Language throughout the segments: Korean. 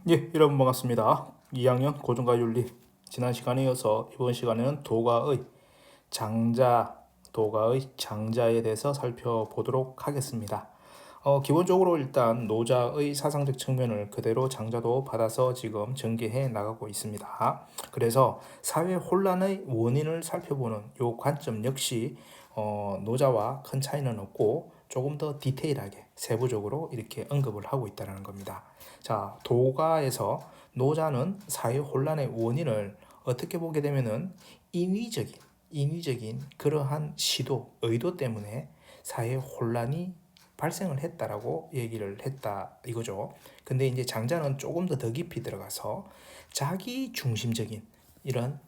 예, 여러분 반갑습니다. 2학년 고등과 윤리. 지난 시간에 이어서 이번 시간에는 도가의 장자에 대해서 살펴보도록 하겠습니다. 기본적으로 일단 노자의 사상적 측면을 그대로 장자도 받아서 지금 전개해 나가고 있습니다. 그래서 사회 혼란의 원인을 살펴보는 이 관점 역시 노자와 큰 차이는 없고 조금 더 디테일하게 세부적으로 이렇게 언급을 하고 있다는 겁니다. 자, 도가에서 노자는 사회 혼란의 원인을 어떻게 보게 되면은 인위적인 그러한 의도 때문에 사회 혼란이 발생을 했다라고 얘기를 했다 이거죠. 근데 이제 장자는 조금 더 깊이 들어가서 자기 중심적인 이런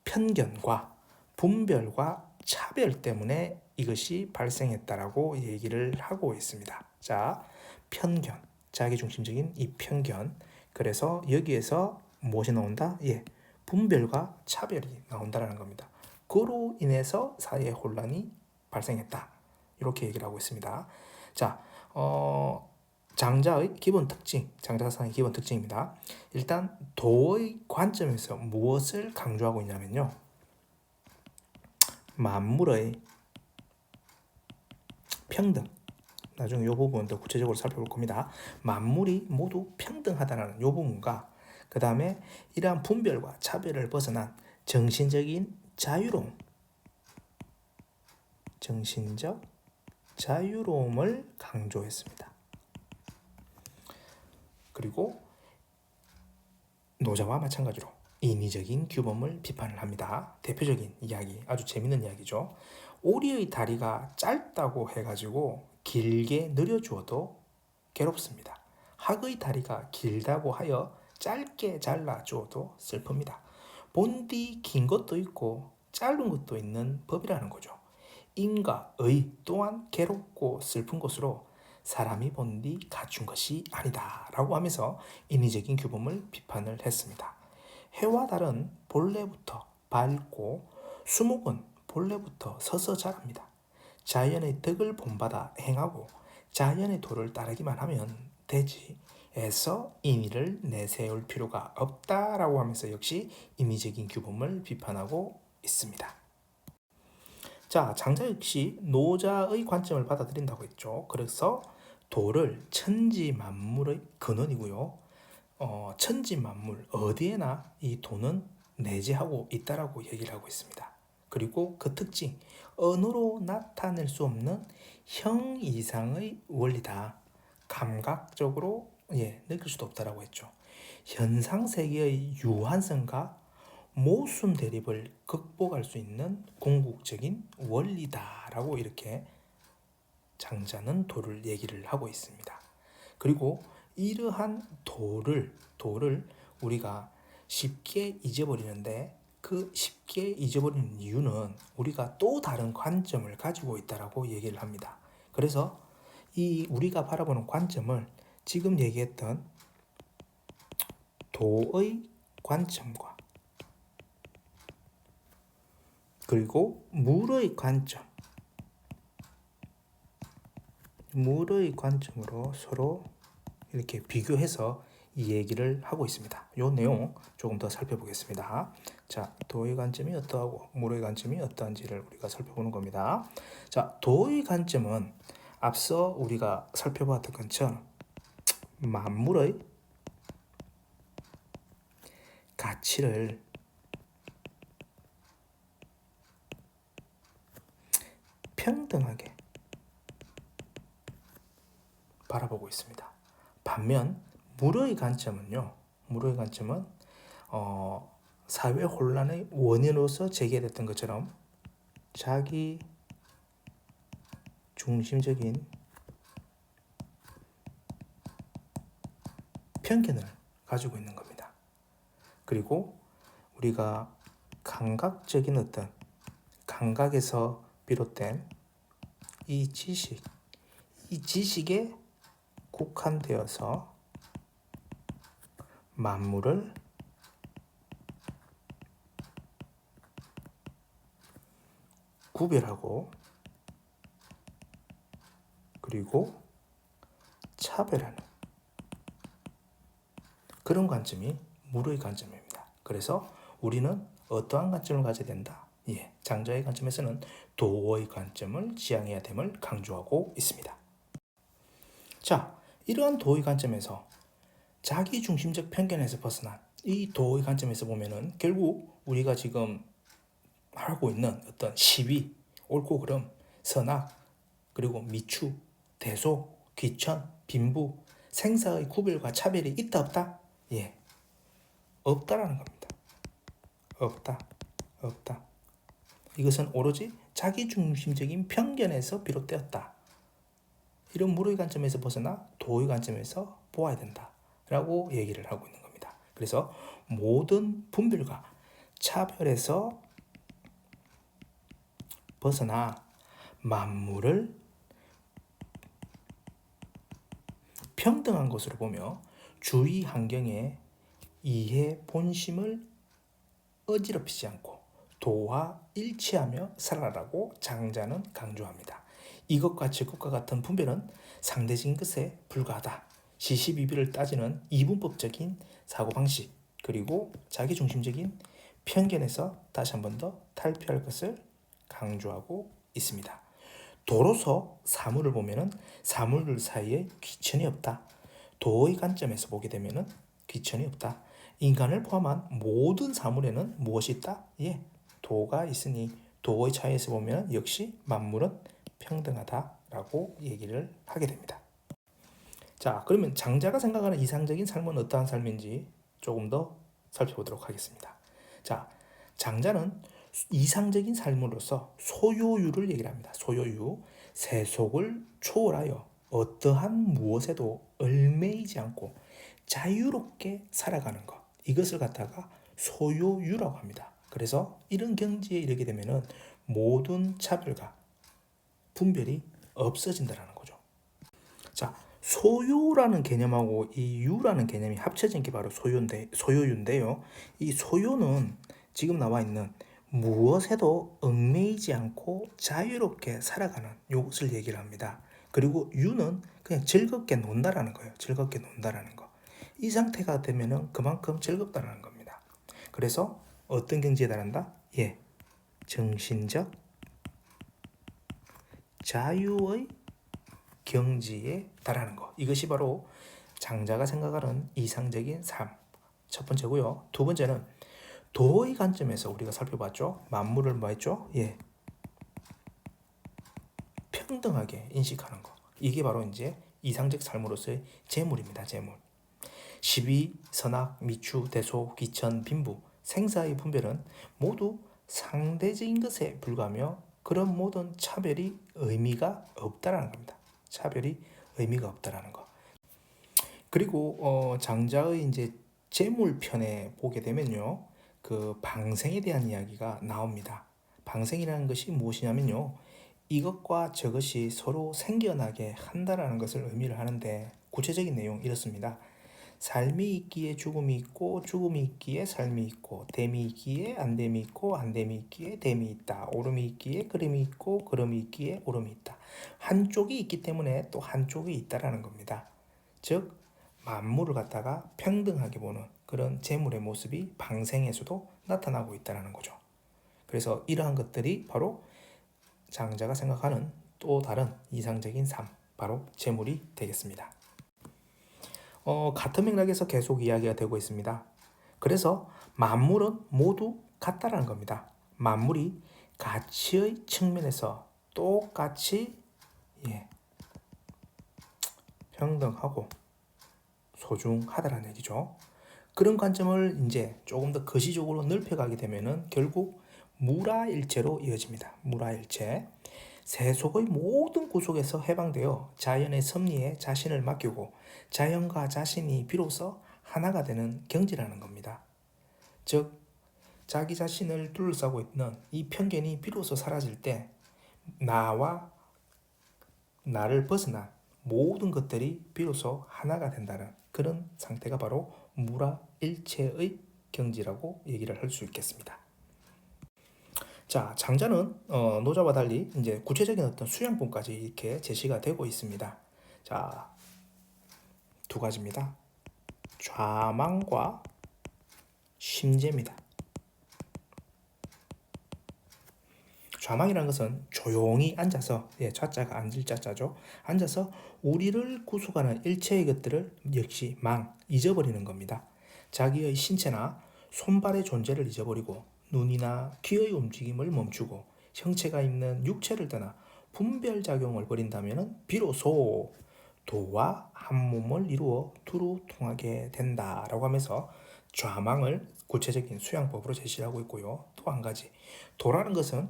편견과 분별과 차별 때문에 이것이 발생했다라고 얘기를 하고 있습니다. 자, 편견, 자기중심적인 이 편견. 그래서 여기에서 무엇이 나온다? 예, 분별과 차별이 나온다라는 겁니다. 그로 인해서 사회 혼란이 발생했다. 이렇게 얘기를 하고 있습니다. 자, 장자의 기본 특징, 장자사상의 기본 특징입니다. 일단 도의 관점에서 무엇을 강조하고 있냐면요. 만물의 평등. 나중에 이 부분 더 구체적으로 살펴볼 겁니다. 만물이 모두 평등하다는 이 부분과 그 다음에 이러한 분별과 차별을 벗어난 정신적인 자유로움, 정신적 자유로움을 강조했습니다. 그리고 노자와 마찬가지로 인위적인 규범을 비판을 합니다. 대표적인 이야기, 아주 재밌는 이야기죠. 오리의 다리가 짧다고 해가지고 길게 늘려주어도 괴롭습니다. 학의 다리가 길다고 하여 짧게 잘라주어도 슬픕니다. 본디 긴 것도 있고 짧은 것도 있는 법이라는 거죠. 인과 의 또한 괴롭고 슬픈 것으로 사람이 본디 갖춘 것이 아니다 라고 하면서 인위적인 규범을 비판을 했습니다. 해와 달은 본래부터 밝고 수목은 본래부터 서서 자랍니다. 자연의 덕을 본받아 행하고 자연의 도를 따르기만 하면 되지 에서 인위를 내세울 필요가 없다라고 하면서 역시 인위적인 규범을 비판하고 있습니다. 자, 장자 역시 노자의 관점을 받아들인다고 했죠. 그래서 도를 천지 만물의 근원이고요. 천지 만물 어디에나 이 도는 내재하고 있다라고 얘기를 하고 있습니다. 그리고 그 특징, 언어로 나타낼 수 없는 형 이상의 원리다. 감각적으로 느낄 수도 없다라고 했죠. 현상 세계의 유한성과 모순 대립을 극복할 수 있는 궁극적인 원리다라고 이렇게 장자는 도를 얘기를 하고 있습니다. 그리고 이러한 도를 우리가 쉽게 잊어버리는데 그 쉽게 잊어버리는 이유는 우리가 또 다른 관점을 가지고 있다라고 얘기를 합니다. 그래서 이 우리가 바라보는 관점을 지금 얘기했던 도의 관점과 그리고 물의 관점으로 서로 이렇게 비교해서 이 얘기를 하고 있습니다. 이 내용 조금 더 살펴보겠습니다. 자, 도의 관점이 어떠하고 물의 관점이 어떠한지를 우리가 살펴보는 겁니다. 자, 도의 관점은 앞서 우리가 살펴봤던 것처럼 만물의 가치를 평등하게 바라보고 있습니다. 반면 물의 관점은 사회 혼란의 원인으로서 제기됐던 것처럼 자기 중심적인 편견을 가지고 있는 겁니다. 그리고 우리가 감각적인 어떤 감각에서 비롯된 이 지식에 국한되어서 만물을 구별하고 그리고 차별하는 그런 관점이 무의 관점입니다. 그래서 우리는 어떠한 관점을 가져야 된다? 예, 장자의 관점에서는 도의 관점을 지향해야 됨을 강조하고 있습니다. 자, 이러한 도의 관점에서 자기중심적 편견에서 벗어난 이 도의 관점에서 보면은 결국 우리가 지금 하고 있는 어떤 시비, 옳고 그름, 선악, 그리고 미추, 대소, 귀천, 빈부, 생사의 구별과 차별이 있다 없다? 예, 없다라는 겁니다. 없다. 이것은 오로지 자기중심적인 편견에서 비롯되었다. 이런 무의 관점에서 벗어나 도의 관점에서 보아야 된다라고 얘기를 하고 있는 겁니다. 그래서 모든 분별과 차별에서 벗어나 만물을 평등한 것으로 보며 주위 환경에 이해 본심을 어지럽히지 않고 도와 일치하며 살아라고 장자는 강조합니다. 이것과 저것과 같은 분별은 상대적인 것에 불과하다. 시시비비를 따지는 이분법적인 사고방식 그리고 자기중심적인 편견에서 다시 한 번 더 탈피할 것을 강조하고 있습니다. 도로서 사물을 보면은 사물들 사이에 귀천이 없다. 도의 관점에서 보게 되면은 귀천이 없다. 인간을 포함한 모든 사물에는 무엇이 있다? 예, 도가 있으니 도의 차이에서 보면 역시 만물은 평등하다라고 얘기를 하게 됩니다. 자, 그러면 장자가 생각하는 이상적인 삶은 어떠한 삶인지 조금 더 살펴보도록 하겠습니다. 자, 장자는 이상적인 삶으로서 소요유를 얘기를 합니다. 소요유, 세속을 초월하여 어떠한 무엇에도 얽매이지 않고 자유롭게 살아가는 것. 이것을 갖다가 소요유라고 합니다. 그래서 이런 경지에 이르게 되면은 모든 차별과 분별이 없어진다는 거죠. 자, 소유라는 개념하고 이 유라는 개념이 합쳐진 게 바로 소요유인데요. 이 소요는 지금 나와 있는 무엇에도 얽매이지 않고 자유롭게 살아가는 이것을 얘기를 합니다. 그리고 유는 그냥 즐겁게 논다라는 거예요. 즐겁게 논다라는 거. 이 상태가 되면은 그만큼 즐겁다라는 겁니다. 그래서 어떤 경지에 달한다? 예, 정신적 자유의 경지에 달하는 것. 이것이 바로 장자가 생각하는 이상적인 삶. 첫 번째고요. 두 번째는 도의 관점에서 우리가 살펴봤죠. 만물을 뭐 했죠? 예, 평등하게 인식하는 것. 이게 바로 이제 이상적 삶으로서의 재물입니다. 재물. 시비, 선악, 미추, 대소, 귀천, 빈부, 생사의 분별은 모두 상대적인 것에 불과하며 그런 모든 차별이 의미가 없다라는 겁니다. 차별이 의미가 없다라는 거. 그리고 장자의 이제 재물편에 보게 되면요, 그 방생에 대한 이야기가 나옵니다. 방생이라는 것이 무엇이냐면요, 이것과 저것이 서로 생겨나게 한다라는 것을 의미를 하는데 구체적인 내용 이렇습니다. 삶이 있기에 죽음이 있고 죽음이 있기에 삶이 있고 됨이 있기에 안됨이 있고 안됨이 있기에 됨이 있다. 오름이 있기에 그름이 있고 그름이 있기에 오름이 있다. 한쪽이 있기 때문에 또 한쪽이 있다라는 겁니다. 즉 만물을 갖다가 평등하게 보는 그런 재물의 모습이 방생에서도 나타나고 있다는 거죠. 그래서 이러한 것들이 바로 장자가 생각하는 또 다른 이상적인 삶, 바로 재물이 되겠습니다. 같은 맥락에서 계속 이야기가 되고 있습니다. 그래서 만물은 모두 같다라는 겁니다. 만물이 가치의 측면에서 똑같이 평등하고 소중하다라는 얘기죠. 그런 관점을 이제 조금 더 거시적으로 넓혀가게 되면은 결국 무라일체로 이어집니다. 무라일체. 세속의 모든 구속에서 해방되어 자연의 섭리에 자신을 맡기고 자연과 자신이 비로소 하나가 되는 경지라는 겁니다. 즉 자기 자신을 둘러싸고 있는 이 편견이 비로소 사라질 때 나와 나를 벗어난 모든 것들이 비로소 하나가 된다는 그런 상태가 바로 무라일체의 경지라고 얘기를 할 수 있겠습니다. 자, 장자는 노자와 달리 이제 구체적인 어떤 수양본까지 이렇게 제시가 되고 있습니다. 자, 두 가지입니다. 좌망과 심재입니다. 좌망이라는 것은 조용히 앉아서, 좌자가 앉을 자자죠. 앉아서 우리를 구속하는 일체의 것들을 역시 잊어버리는 겁니다. 자기의 신체나 손발의 존재를 잊어버리고 눈이나 귀의 움직임을 멈추고 형체가 있는 육체를 떠나 분별작용을 벌인다면 비로소 도와 한 몸을 이루어 두루 통하게 된다라고 하면서 좌망을 구체적인 수양법으로 제시하고 있고요. 또 한 가지, 도라는 것은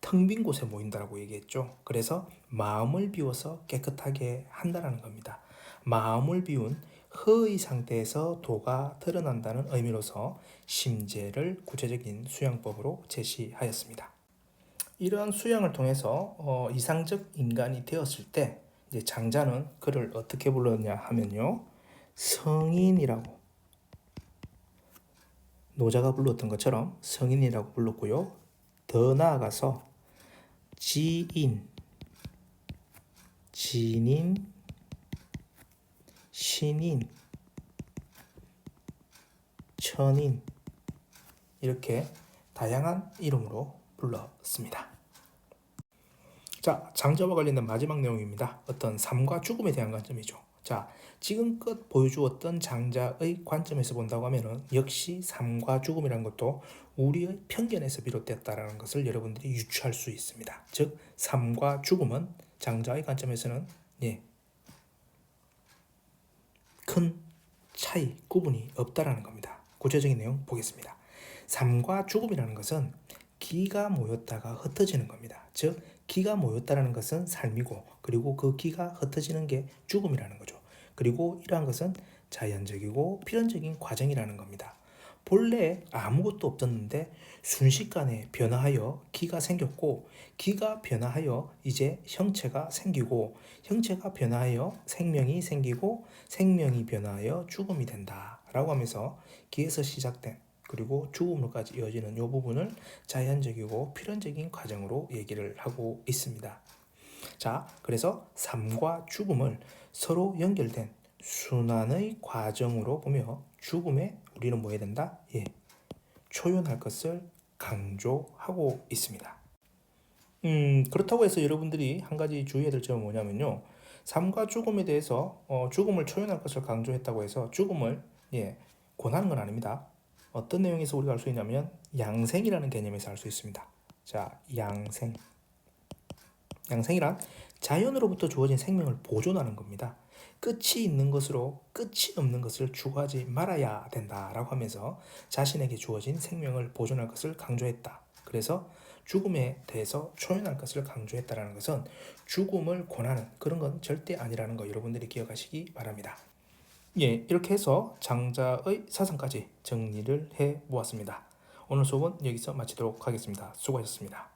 텅 빈 곳에 모인다라고 얘기했죠. 그래서 마음을 비워서 깨끗하게 한다라는 겁니다. 마음을 비운 허의 상태에서 도가 드러난다는 의미로서 심재를 구체적인 수양법으로 제시하였습니다. 이러한 수양을 통해서 이상적 인간이 되었을 때 이제 장자는 그를 어떻게 불렀냐 하면요, 성인이라고, 노자가 불렀던 것처럼 성인이라고 불렀고요. 더 나아가서 지인, 진인, 신인, 천인, 이렇게 다양한 이름으로 불렀습니다. 자, 장자와 관련된 마지막 내용입니다. 어떤 삶과 죽음에 대한 관점이죠. 자, 지금껏 보여주었던 장자의 관점에서 본다고 하면은 역시 삶과 죽음이라는 것도 우리의 편견에서 비롯됐다라는 것을 여러분들이 유추할 수 있습니다. 즉, 삶과 죽음은 장자의 관점에서는 큰 차이, 구분이 없다라는 겁니다. 구체적인 내용 보겠습니다. 삶과 죽음이라는 것은 기가 모였다가 흩어지는 겁니다. 즉, 기가 모였다는 것은 삶이고, 그리고 그 기가 흩어지는 게 죽음이라는 거죠. 그리고 이러한 것은 자연적이고 필연적인 과정이라는 겁니다. 본래 아무것도 없었는데 순식간에 변화하여 기가 생겼고, 기가 변화하여 이제 형체가 생기고, 형체가 변화하여 생명이 생기고, 생명이 변화하여 죽음이 된다라고 하면서 기에서 시작된 그리고 죽음으로까지 이어지는 이 부분을 자연적이고 필연적인 과정으로 얘기를 하고 있습니다. 자, 그래서 삶과 죽음을 서로 연결된 순환의 과정으로 보며 죽음에 우리는 뭐 해야 된다? 초연할 것을 강조하고 있습니다. 그렇다고 해서 여러분들이 한 가지 주의해야 될 점은 뭐냐면요, 삶과 죽음에 대해서 죽음을 초연할 것을 강조했다고 해서 죽음을 권하는 건 아닙니다. 어떤 내용에서 우리가 알 수 있냐면 양생이라는 개념에서 알 수 있습니다. 자, 양생이란 자연으로부터 주어진 생명을 보존하는 겁니다. 끝이 있는 것으로 끝이 없는 것을 추구하지 말아야 된다라고 하면서 자신에게 주어진 생명을 보존할 것을 강조했다. 그래서 죽음에 대해서 초연할 것을 강조했다라는 것은 죽음을 권하는 그런 건 절대 아니라는 거 여러분들이 기억하시기 바랍니다. 이렇게 해서 장자의 사상까지 정리를 해 보았습니다. 오늘 수업은 여기서 마치도록 하겠습니다. 수고하셨습니다.